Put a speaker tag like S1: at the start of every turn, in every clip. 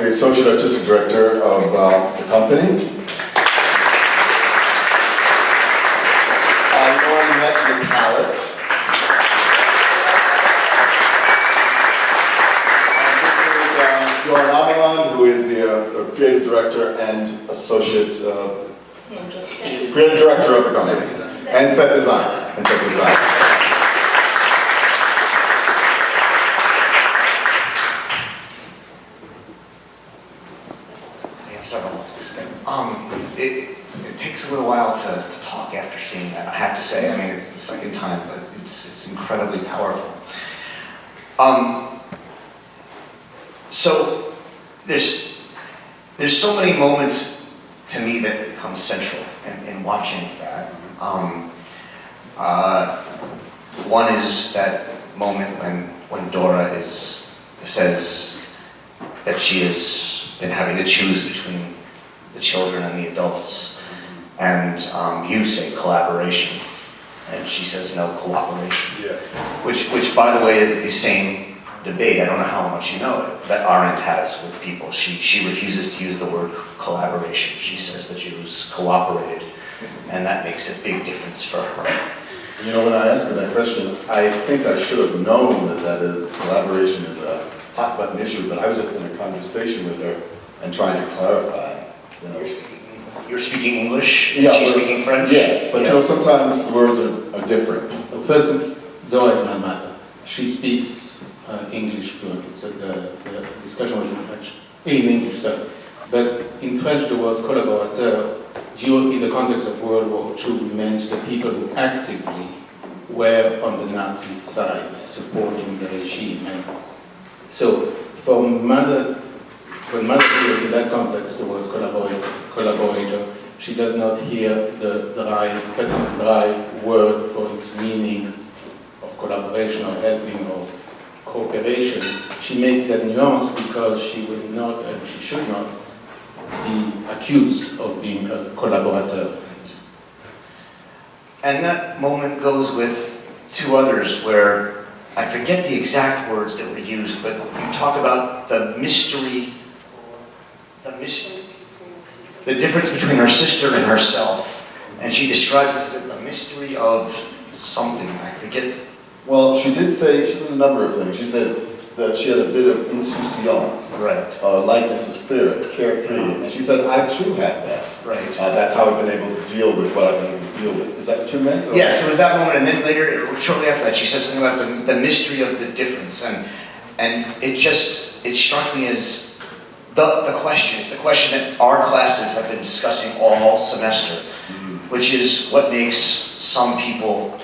S1: the Associate Artistic Director of the company. Lauren met with Palette. And this is Dora Amelan, who is the Creative Director and Associate Creative Director of the company. And Set Designer.
S2: It takes a little while to talk after seeing that, I have to say. I mean, it's the second time, but it's incredibly powerful. So there's so many moments to me that become central in watching that. One is that moment when Dora says that she has been having to choose between the children and the adults, and you say collaboration, and she says no, cooperation.
S1: Yes.
S2: Which by the way is the same debate, I don't know how much you know it, that Arendt has with people. She refuses to use the word collaboration. She says the Jews cooperated, and that makes a big difference for her.
S1: You know, when I asked her that question, I think I should have known that collaboration is a hot button issue, but I was just in a conversation with her and trying to clarify. You know.
S2: You're speaking English?
S1: Yeah,
S2: she's speaking French?
S1: Yes, but you know, sometimes the words are different.
S3: First, Dora is my mother. She speaks English fluently, so the discussion was in French. In English, sorry. But in French, the word collaborateur, in the context of World War II, meant the people who actively were on the Nazi side, supporting the regime. And so, for mother, when mother hears in that context the word collaborator, she does not hear the cut and dry word for its meaning of collaboration or helping or cooperation. She makes that nuance because she will not, and she should not, be accused of being a collaborator.
S2: And that moment goes with two others where, I forget the exact words that were used, but you talk about the mystery, the difference between her sister and herself, and she describes it as the mystery of something, I forget.
S1: Well, she did say, she says a number of things. She says that she had a bit of insouciance,
S2: right.
S1: Lightness of spirit, carefree, and she said, I too had that.
S2: Right.
S1: That's how I've been able to deal with what I've been able to deal with. Is that what you meant? Or?
S2: Yes, it was that moment, and then later, shortly after that, she said something about the mystery of the difference, and it struck me as the question. It's the question that our classes have been discussing all semester, which is what makes some people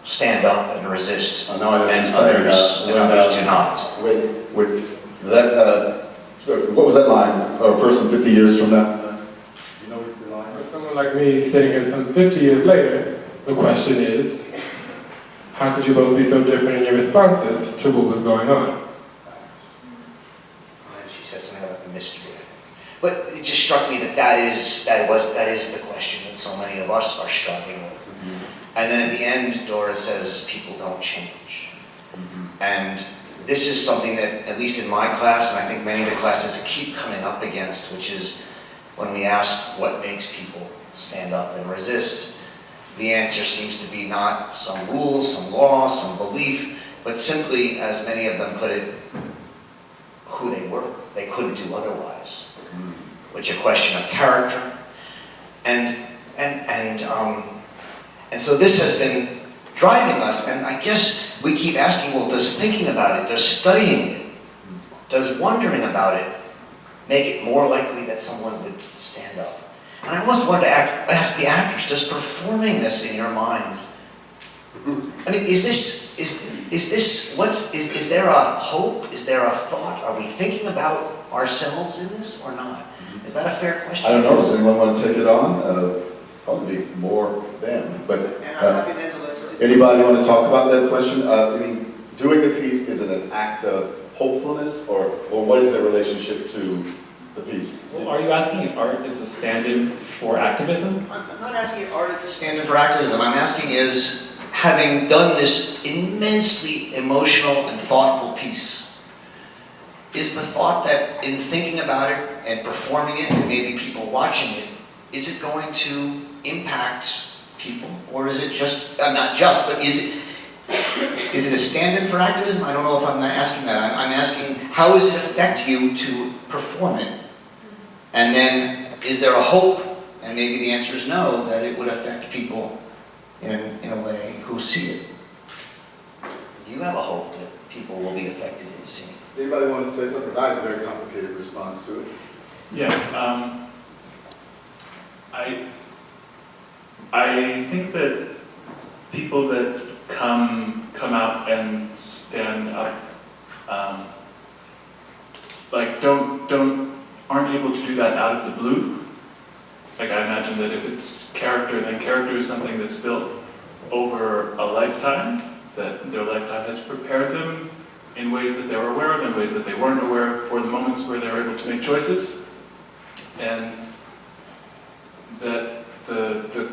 S2: stand up and resist, and others do not.
S1: With that, what was that line? A person 50 years from now? You know the line?
S4: For someone like me sitting here some 50 years later, the question is, how could you both be so different in your responses to what was going on?
S2: And she said something about the mystery. But it just struck me that is the question that so many of us are struggling with. And then at the end, Dora says, people don't change. And this is something that, at least in my class, and I think many of the classes keep coming up against, which is when we ask what makes people stand up and resist, the answer seems to be not some rules, some law, some belief, but simply, as many of them put it, who they were. They couldn't do otherwise. Which is a question of character. And so this has been driving us, and I guess we keep asking, well, does thinking about it, does studying it, does wondering about it make it more likely that someone would stand up? And I almost wanted to ask the actors, does performing this in your minds, I mean, is there a hope? Is there a thought? Are we thinking about ourselves in this or not? Is that a fair question?
S1: I don't know. Does anyone want to take it on? Probably more them. But anybody want to talk about that question? I mean, doing the piece, is it an act of hopefulness, or what is the relationship to the piece?
S5: Well, are you asking if art is a stand-in for activism?
S2: I'm not asking if art is a stand-in for activism. I'm asking is, having done this immensely emotional and thoughtful piece, is the thought that in thinking about it and performing it, and maybe people watching it, is it going to impact people? Or is it just, not just, but is it a stand-in for activism? I don't know if I'm asking that. I'm asking, how does it affect you to perform it? And then, is there a hope, and maybe the answer is no, that it would affect people in a way who see it? Do you have a hope that people will be affected in seeing it?
S1: Anybody want to say something? I have a very complicated response to it.
S6: Yeah, I think that people that come out and stand up, like aren't able to do that out of the blue. Like I imagine that if it's character, then character is something that's built over a lifetime, that their lifetime has prepared them in ways that they were aware of, in ways that they weren't aware of, for the moments where they were able to make choices. And that the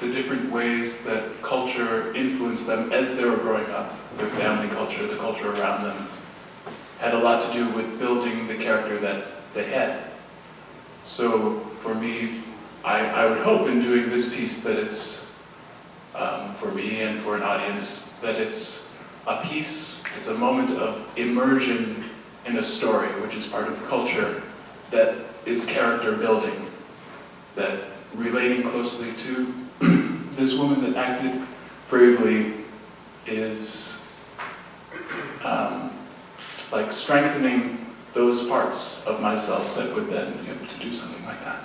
S6: different ways that culture influenced them as they were growing up, their family culture, the culture around them, had a lot to do with building the character that they had. So for me, I would hope in doing this piece that it's, for me and for an audience, that it's a piece, it's a moment of immersion in a story, which is part of culture, that is character building, that relating closely to this woman that acted bravely is like strengthening those parts of myself that would then be able to do something like that.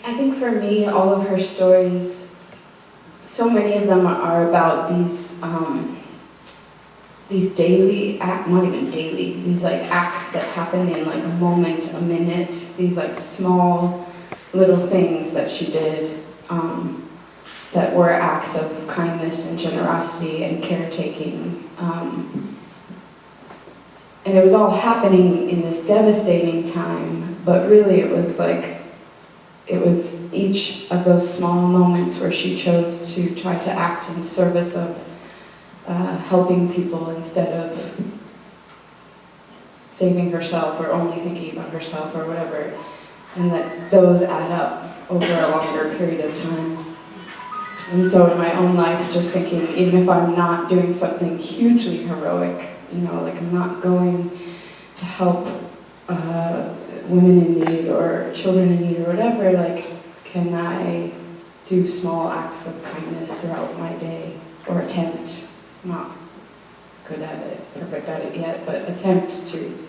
S7: I think for me, all of her stories, so many of them are about these daily not even daily, these like acts that happen in like a moment, a minute, these like small little things that she did that were acts of kindness and generosity and caretaking. And it was all happening in this devastating time, but really it was each of those small moments where she chose to try to act in service of helping people instead of saving herself or only thinking about herself or whatever, and that those add up over a longer period of time. And so in my own life, just thinking, even if I'm not doing something hugely heroic, like I'm not going to help women in need or children in need or whatever, like, can I do small acts of kindness throughout my day, or attempt, not good at it, perfect at it yet, but attempt to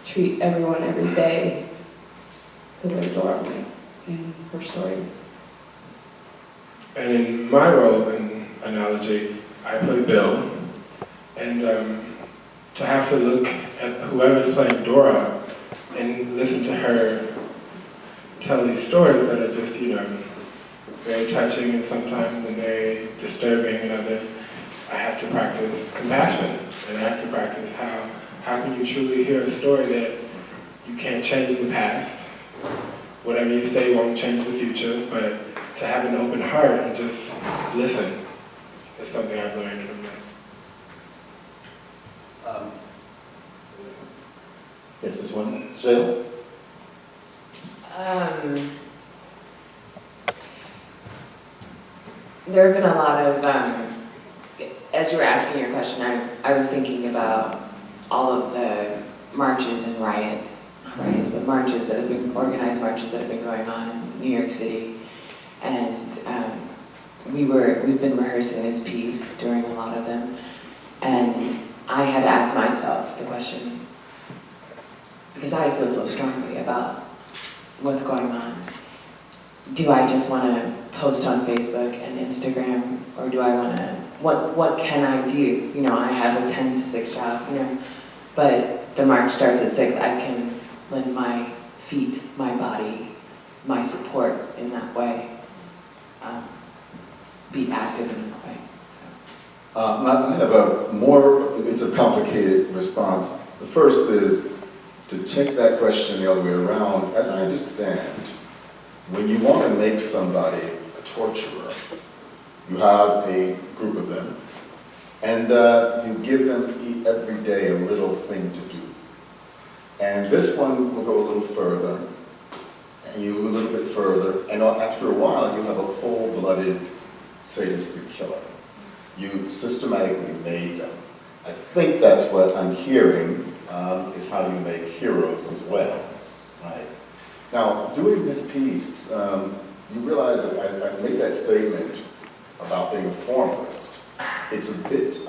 S7: treat everyone every day the way Dora might in her stories.
S4: And in my role in analogy, I play Bill, and to have to look at whoever's playing Dora and listen to her tell these stories that are just, very touching and sometimes and very disturbing in others, I have to practice compassion, and I have to practice how can you truly hear a story that you can't change the past, whatever you say won't change the future, but to have an open heart and just listen is something I've learned from this.
S1: Yes, this one, Shayla?
S8: There have been a lot of, as you were asking your question, I was thinking about all of the marches and riots, but marches that have been, organized marches that have been going on in New York City. And we've been rehearsing this piece during a lot of them. And I had to ask myself the question, because I feel so strongly about what's going on. Do I just want to post on Facebook and Instagram, or do I want to, what can I do? I have a 10 to 6 job, but the march starts at 6. I can lend my feet, my body, my support in that way, be active in that way. So.
S1: I have it's a complicated response. The first is to take that question the other way around. As I understand, when you want to make somebody a torturer, you have a group of them, And you give them every day a little thing to do. And this one will go a little further, and you a little bit further, and after a while you have a full-blooded sadistic killer. You systematically made them. I think that's what I'm hearing is how you make heroes as well, right? Now, doing this piece, you realize that I made that statement about being a formalist. It's a bit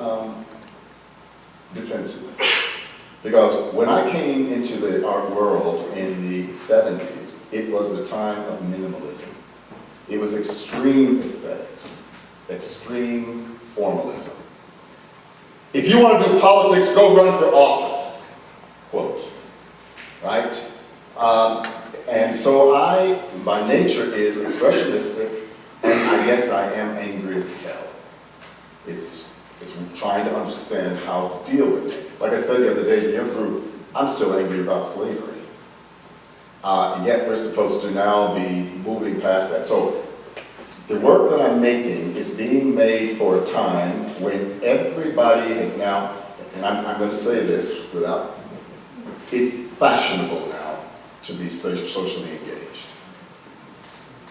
S1: defensive. Because when I came into the art world in the 70s, it was the time of minimalism. It was extreme aesthetics, extreme formalism. If you want to do politics, go run for office, quote, right? And so my nature is expressionistic, and I guess I am angry as hell. It's trying to understand how to deal with it. Like I said the other day in your group, I'm still angry about slavery. And yet we're supposed to now be moving past that. So the work that I'm making is being made for a time when everybody has now, and I'm going to say this without, it's fashionable now to be socially engaged.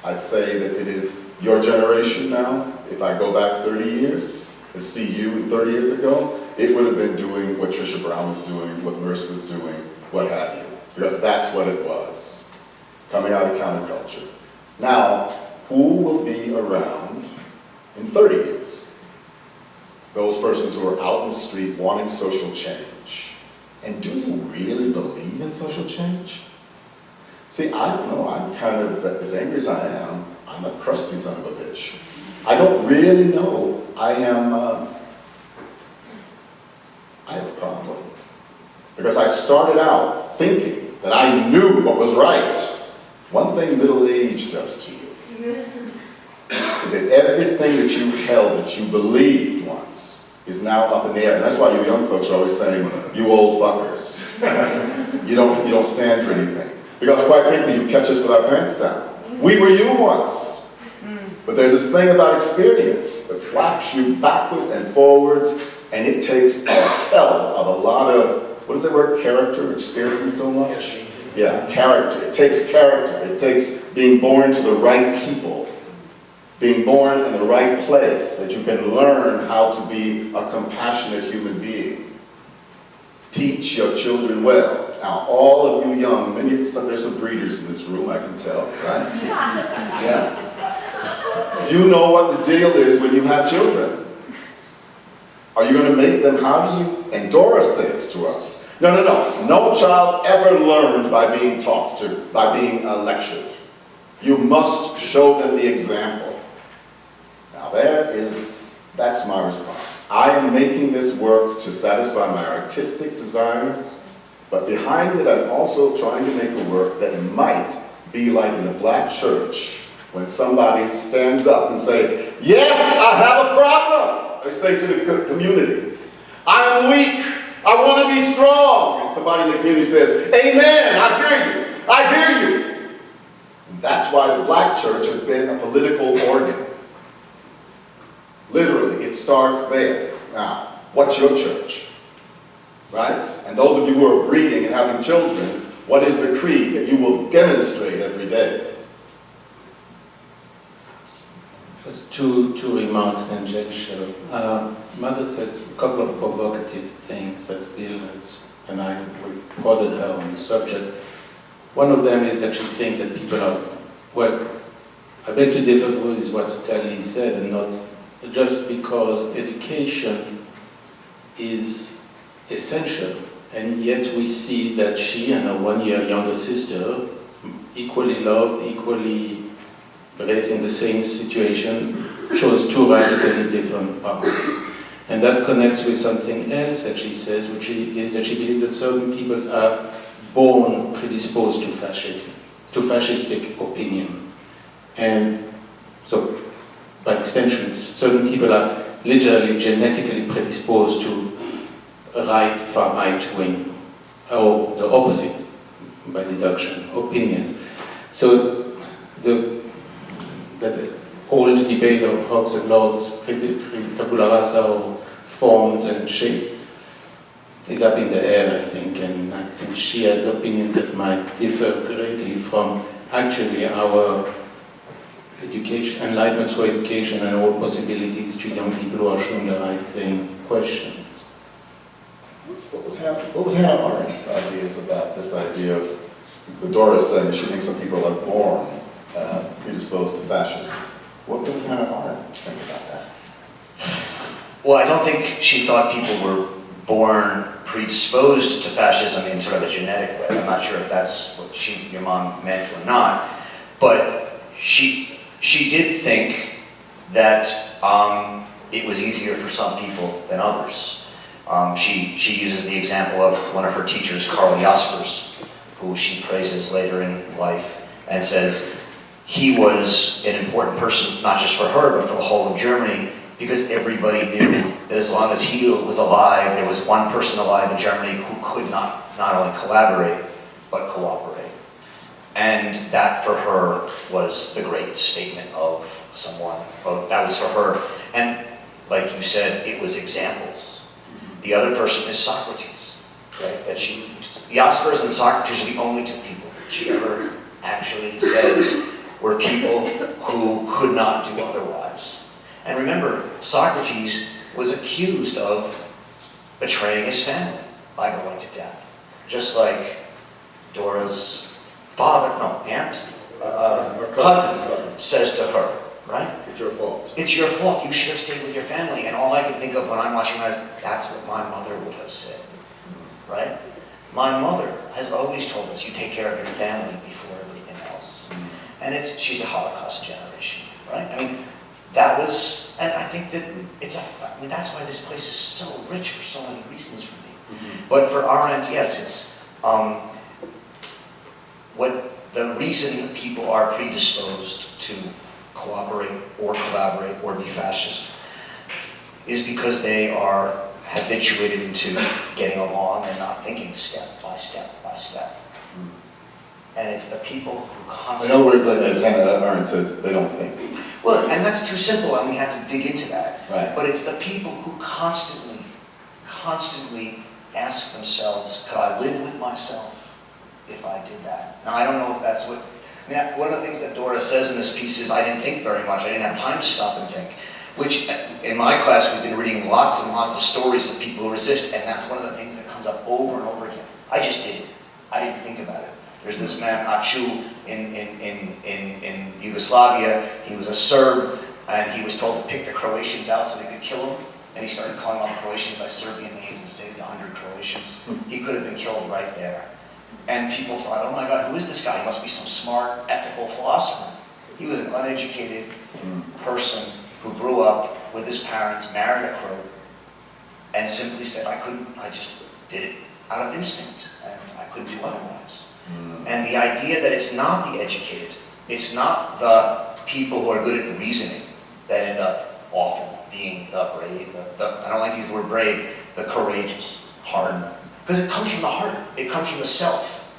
S1: I'd say that it is your generation now. If I go back 30 years and see you 30 years ago, it would have been doing what Trisha Brown was doing, what Merce was doing, what have you. Because that's what it was, coming out of counterculture. Now, who will be around in 30 years? Those persons who are out in the street wanting social change. And do you really believe in social change? See, I don't know, I'm kind of, as angry as I am, I'm a crusty son of a bitch. I don't really know. I have a problem. Because I started out thinking that I knew what was right. One thing middle age does to you is that everything that you held, that you believed once, is now up in the air. And that's why you young folks are always saying, you old fuckers. you don't stand for anything. Because quite frankly, you catch us with our pants down. We were you once. But there's this thing about experience that slaps you backwards and forwards, and it takes a hell of a lot of, what is that word, character, which scares me so much? Yeah, character. It takes character. It takes being born to the right people, being born in the right place, that you can learn how to be a compassionate human being. Teach your children well. Now, all of you young, there's some breeders in this room, I can tell, right? Yeah. Do you know what the deal is when you have children? Are you going to make them, how do you, and Dora says to us, no child ever learns by being talked to, by being lectured. You must show them the example. Now that's my response. I am making this work to satisfy my artistic desires, but behind it I'm also trying to make a work that might be like in a black church, when somebody stands up and say, yes, I have a problem. They say to the community, I'm weak, I want to be strong. And somebody in the community says, amen, I hear you. And that's why the black church has been a political organ. Literally, it starts there. Now, what's your church? Right? And those of you who are breeding and having children, what is the creed that you will demonstrate every day?
S3: Just two remarks tangential. Mother says a couple of provocative things as Bill and I quoted her on the subject. One of them is that she thinks that people are, well, I beg to differ with what Tali said, and not just because education is essential, and yet we see that she and her 1 year younger sister, equally loved, equally raised in the same situation, chose two radically different paths. And that connects with something else that she says, which is that she believes that certain people are born predisposed to fascism, to fascistic opinion. And so, by extension, certain people are literally genetically predisposed to right, far right wing, or the opposite, by deduction, opinions. So the old debate of Hobbes and Lord's tabula rasa or formed and shaped is up in the air, I think, and I think she has opinions that might differ greatly from actually our education, enlightenment through education and all possibilities to young people who are shown the right thing questions.
S1: What was Hannah Arendt's ideas about this idea of, Dora saying she thinks some people are born predisposed to fascism. What did Hannah Arendt think about that?
S2: Well, I don't think she thought people were born predisposed to fascism in sort of a genetic way. I'm not sure if that's what your mom meant or not, but she did think that it was easier for some people than others. She uses the example of one of her teachers, Karl Jaspers, who she praises later in life, and says he was an important person, not just for her, but for the whole of Germany, because everybody knew that as long as he was alive, there was one person alive in Germany who could not only collaborate, but cooperate. And that for her was the great statement of someone. Well, that was for her. And like you said, it was examples. The other person is Socrates, right? That Jaspers and Socrates are the only two people she ever actually says were people who could not do otherwise. And remember, Socrates was accused of betraying his family by going to death. Just like Dora's cousin says to her, right?
S1: It's your fault.
S2: It's your fault. You should have stayed with your family. And all I can think of when I'm watching that is, that's what my mother would have said, right? My mother has always told us, you take care of your family before everything else. And she's a Holocaust generation, right? I mean, that was, and I think that that's why this place is so rich for so many reasons for me. But for Arendt, yes, it's what the reason people are predisposed to cooperate or collaborate or be fascist is because they are habituated into getting along and not thinking step by step by step. And it's the people who constantly...
S1: In other words, as Hannah Arendt says, they don't think.
S2: Well, and that's too simple, and we have to dig into that.
S1: Right.
S2: But it's the people who constantly ask themselves, could I live with myself if I did that? Now, I don't know if that's what... I mean, one of the things that Dora says in this piece is, I didn't think very much. I didn't have time to stop and think. Which, in my class, we've been reading lots and lots of stories of people who resist, and that's one of the things that comes up over and over again. I just did it. I didn't think about it. There's this man, Acu, in Yugoslavia. He was a Serb, and he was told to pick the Croatians out so they could kill him. And he started calling all the Croatians by Serbian names and saved 100 Croatians. He could have been killed right there. And people thought, oh my God, who is this guy? He must be some smart, ethical philosopher. He was an uneducated person who grew up with his parents, married a Croat, and simply said, I just did it out of instinct, and I couldn't do otherwise. And the idea that it's not the educated, it's not the people who are good at reasoning that end up often being the brave, I don't like to use the word brave, the courageous, hard. Because it comes from the heart, it comes from the self.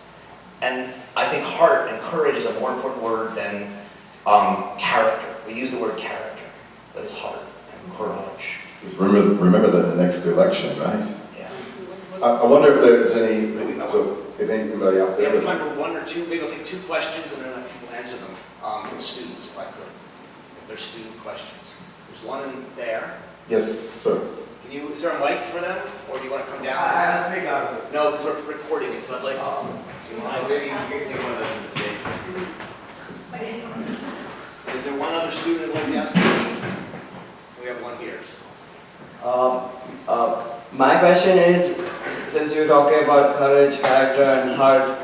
S2: And I think heart and courage is a more important word than character. We use the word character, but it's heart and courage.
S1: Remember that in the next election, right?
S2: Yeah.
S1: I wonder if there's any, if anybody out
S2: We
S1: there...
S2: have time for one or two, maybe I'll take two questions and then let people answer them from students, if I could. If there's student questions. There's one in there.
S1: Yes, sir.
S2: Is there a mic for them, or do you want to come down?
S9: I'll speak out of it.
S2: No, because we're recording it, so I'd like do you mind?
S9: Maybe you can take one of those to the stage.
S2: Is there one other student who'd like to ask a question? We have one here.
S9: My question is, since you're talking about courage, character, and heart,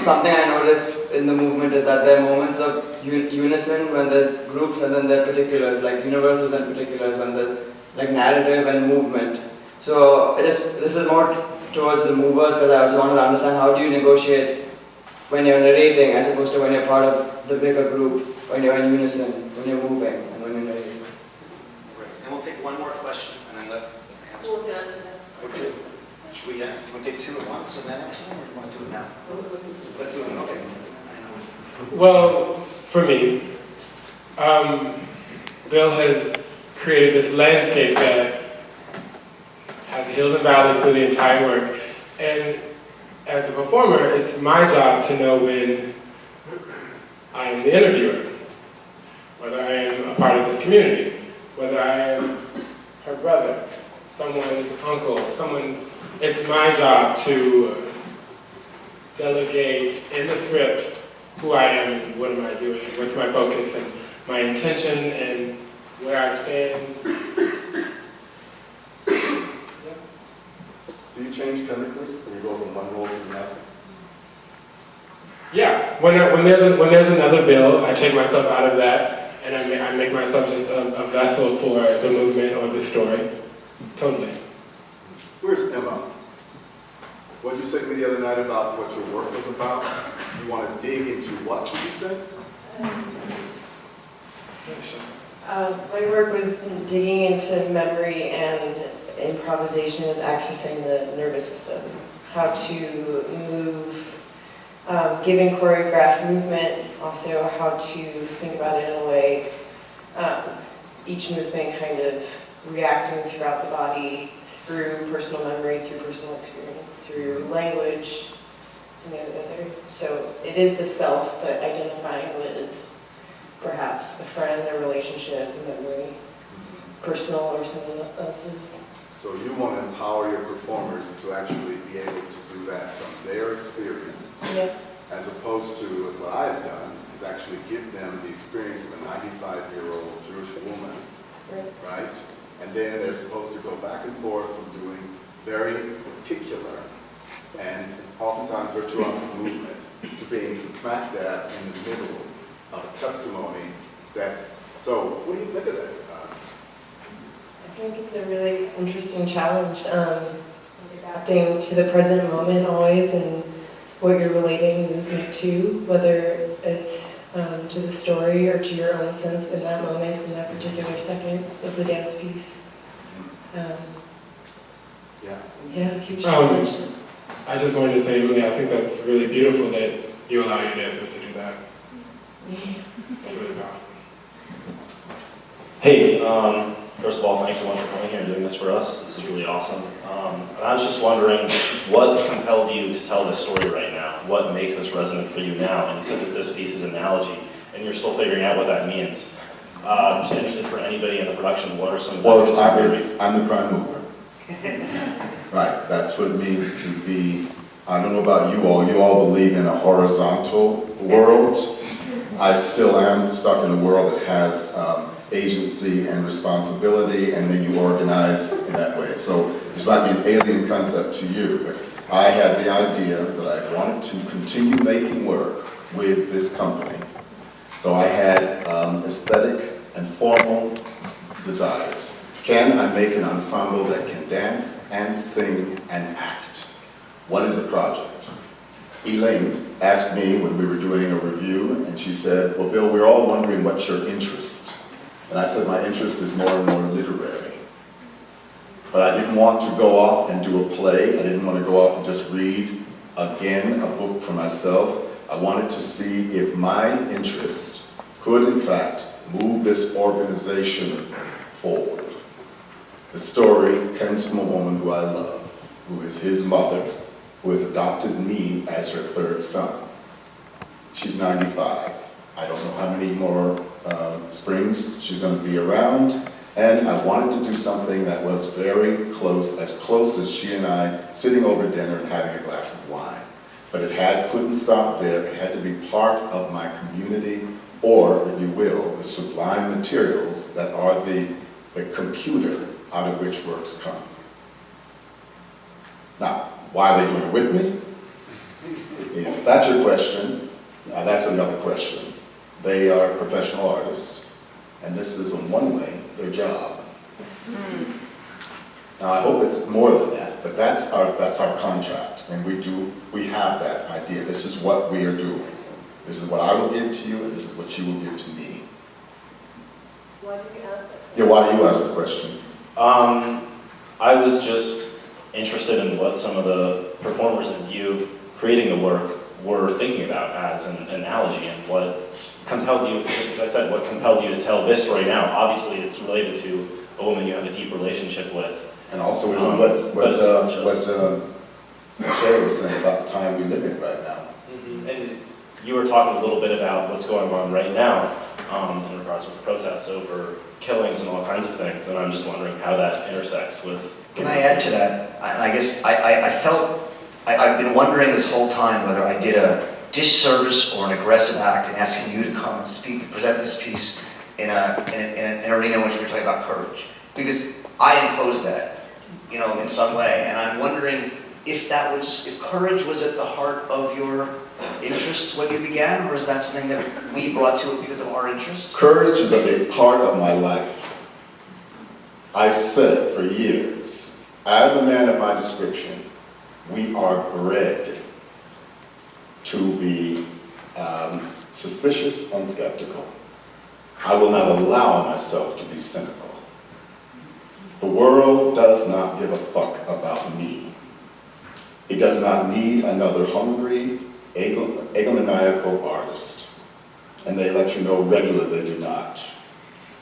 S9: something I noticed in the movement is that there are moments of unison when there's groups, and then there are particulars, like universals and particulars, when there's like narrative and movement. So this is more towards the movers, because I just wanted to understand, how do you negotiate when you're narrating as opposed to when you're part of the bigger group, when you're in unison, when you're moving, and when you're narrating?
S2: And we'll take one more question, and then let answer. Should we want to take two at once and then answer them, or do you want to do it now? Let's do it. Okay.
S4: Well, for me, Bill has created this landscape that hills and valleys through the entire work. And as a performer, it's my job to know when I am the interviewer, whether I am a part of this community, whether I am her brother, someone's uncle, it's my job to delegate in the script who I am and what am I doing, what's my focus and my intention and where I stand.
S1: Do you change chemically when you go from one role to another?
S4: Yeah, when there's another bill, I take myself out of that and I make myself just a vessel for the movement or the story. Totally.
S1: Where's Emma? What did you say to me the other night about what your work was about? You want to dig into what, did you say?
S10: My work was digging into memory and improvisation is accessing the nervous system. How to move, giving choreographed movement, also how to think about it in a way, each movement kind of reacting throughout the body through personal memory, through personal experience, through language, and the other. So it is the self, but identifying with perhaps a friend, a relationship, a memory, personal or someone else's.
S1: So you want to empower your performers to actually be able to do that from their experience,
S10: Yeah.
S1: as opposed to what I've done is actually give them the experience of a 95-year-old Jewish woman, right? And then they're supposed to go back and forth from doing very particular and oftentimes virtuosic movement to being smack dab in the middle of a testimony that, so what do you think of that?
S10: I think it's a really interesting challenge, adapting to the present moment always and what you're relating movement to, whether it's to the story or to your own sense in that moment, in that particular second of the dance piece. Yeah, huge challenge.
S4: I just wanted to say, Emilie, I think that's really beautiful that you allow your dancers to do that.
S10: Yeah.
S4: It's really powerful.
S11: Hey, first of all, thanks so much for coming here and doing this for us. This is really awesome. And I was just wondering, what compelled you to tell this story right now? What makes this resonant for you now? And you said that this piece is analogy, and you're still figuring out what that means. I'm just interested for anybody in the production, what are some of the
S1: I'm the prime mover. Right, that's what it means to be, I don't know about you all believe in a horizontal world. I still am stuck in a world that has agency and responsibility, and then you organize in that way. So this might be an alien concept to you, but I had the idea that I wanted to continue making work with this company. So I had aesthetic and formal desires. Can I make an ensemble that can dance and sing and act? What is the project? Elaine asked me when we were doing a review, and she said, well, Bill, we're all wondering what's your interest. And I said, my interest is more and more literary. But I didn't want to go off and do a play. I didn't want to go off and just read again a book for myself. I wanted to see if my interest could, in fact, move this organization forward. The story comes from a woman who I love, who is his mother, who has adopted me as her third son. She's 95. I don't know how many more springs she's going to be around, and I wanted to do something that was very close as she and I sitting over dinner and having a glass of wine. But it couldn't stop there. It had to be part of my community, or, if you will, the sublime materials that are the computer out of which works come. Now, why are they doing it with me? If that's your question, now that's another question. They are professional artists, and this is, in one way, their job. Now, I hope it's more than that, but that's our contract, and we have that idea. This is what we are doing. This is what I will give to you, and this is what you will give to me.
S10: Why did you ask that?
S1: Yeah, why do you ask the question?
S11: I was just interested in what some of the performers and you creating the work were thinking about as an analogy, and what compelled you, just as I said, what compelled you to tell this story now? Obviously, it's related to a woman you have a deep relationship with,
S1: And also isn't
S11: but it's not just-
S1: what Shay was saying about the time we live in right now.
S11: And you were talking a little bit about what's going on right now in regards with protests over killings and all kinds of things, and I'm just wondering how that intersects with...
S2: Can I add to that? I guess I've been wondering this whole time whether I did a disservice or an aggressive act in asking you to come and speak and present this piece in an arena in which we're talking about courage. Because I imposed that, in some way, and I'm wondering if courage was at the heart of your interests when you began, or is that something that we brought to it because of our interest?
S1: Courage is a part of my life. I've said it for years. As a man of my description, we are bred to be suspicious and skeptical. I will not allow myself to be cynical. The world does not give a fuck about me. It does not need another hungry, egomaniacal artist. And they let you know regularly they do not.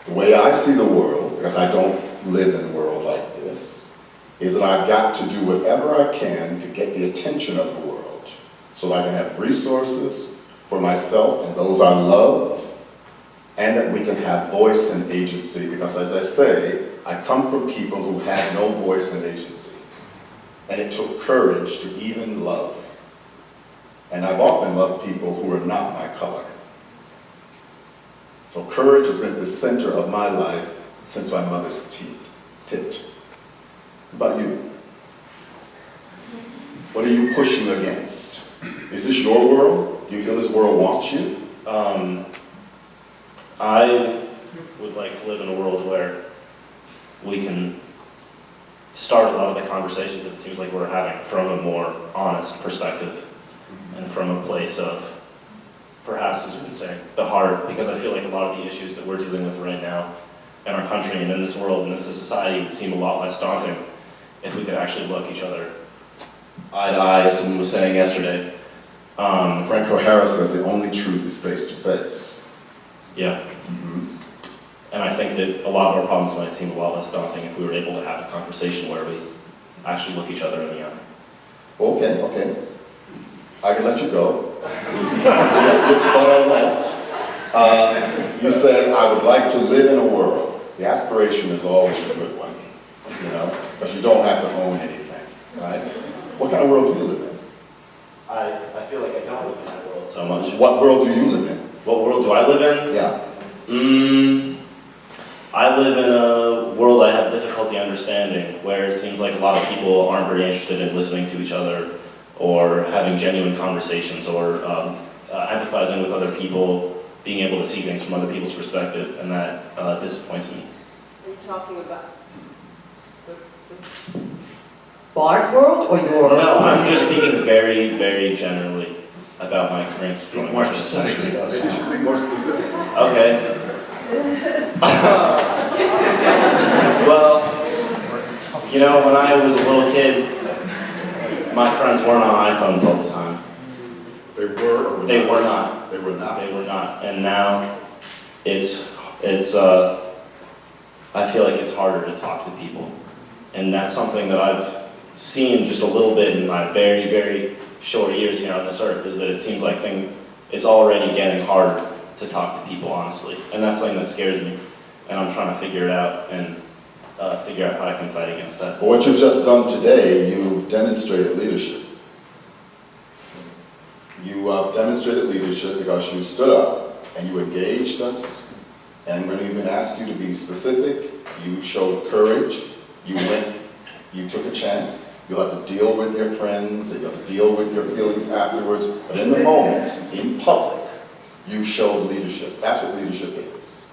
S1: The way I see the world, because I don't live in a world like this, is that I've got to do whatever I can to get the attention of the world so that I can have resources for myself and those I love, and that we can have voice and agency, because as I say, I come from people who had no voice and agency. And it took courage to even love. And I've often loved people who are not my color. So courage has been at the center of my life since my mother's tit. What about you? What are you pushing against? Is this your world? Do you feel this world wants you?
S11: I would like to live in a world where we can start a lot of the conversations that it seems like we're having from a more honest perspective and from a place of, perhaps, as you've been saying, the heart, because I feel like a lot of the issues that we're dealing with right now in our country and in this world and in this society would seem a lot less daunting if we could actually look each other eye to eye, as someone was saying yesterday.
S1: Franco Harris says the only truth is face to face.
S11: Yeah. And I think that a lot of our problems might seem a lot less daunting if we were able to have a conversation where we actually look each other in the eye.
S1: Okay. I can let you go. But I won't. You said, I would like to live in a world. The aspiration is always a good one, because you don't have to own anything, right? What kind of world do you live in?
S11: I feel like I don't live in that world so much.
S1: What world do you live in?
S11: What world do I live in?
S1: Yeah.
S11: I live in a world I have difficulty understanding, where it seems like a lot of people aren't very interested in listening to each other or having genuine conversations or empathizing with other people, being able to see things from other people's perspective, and that disappoints me.
S12: Are you talking about the Bart world or your world?
S11: No, I'm just speaking very, very generally about my experience.
S2: Speak more specifically, though.
S1: Speak more specific.
S11: Okay. Well, when I was a little kid, my friends weren't on iPhones all the time.
S1: They were or were
S11: They
S1: not?
S11: were not.
S1: They were not.
S11: They were not. And now it's I feel like it's harder to talk to people. And that's something that I've seen just a little bit in my very, very short years here on this earth, is that it seems like it's already getting hard to talk to people honestly. And that's something that scares me. And I'm trying to figure it out and figure out how I can fight against that.
S1: But what you've just done today, you've demonstrated leadership. You demonstrated leadership because you stood up and you engaged us. And when we've been asked you to be specific, you showed courage. You went, you took a chance. You'll have to deal with your friends, and you'll have to deal with your feelings afterwards. But in the moment, in public, you showed leadership. That's what leadership is.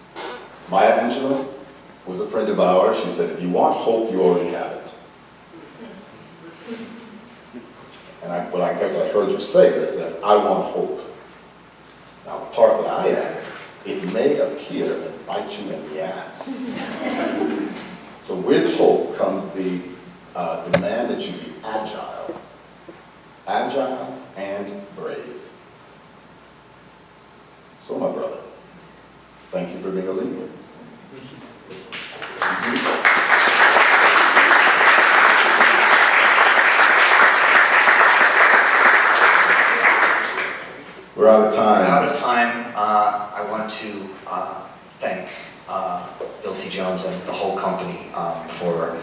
S1: Maya Angelou was a friend of ours. She said, if you want hope, you already have it. And what I heard you say is that I want hope. Now, the part that I am, it may appear and bite you in the ass. So with hope comes the demand that you be agile and brave. So my brother, thank you for being a leader. We're out of time.
S2: Out of time. I want to thank Bill T. Jones and the whole company for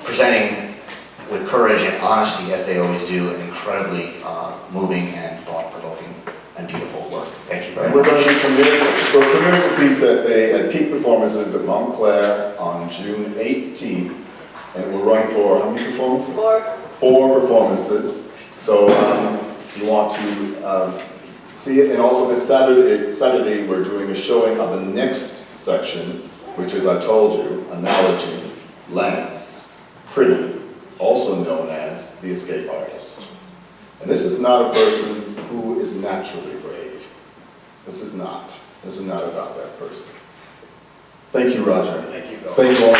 S2: presenting with courage and honesty, as they always do, an incredibly moving and thought-provoking and beautiful work. Thank you very
S1: And
S2: much.
S1: we're going to be premiering the piece at Peak Performances at Montclair on June 18th. And we're running for how many performances?
S12: 4.
S1: 4 performances. So if you want to see it, and also this Saturday we're doing a showing of the next section, which is, I told you, Analogy, Lance, Pretty, also known as the escape artist. And this is not a person who is naturally brave. This is not about that person. Thank you, Roger.
S2: Thank you, Bill.
S1: Thank you all.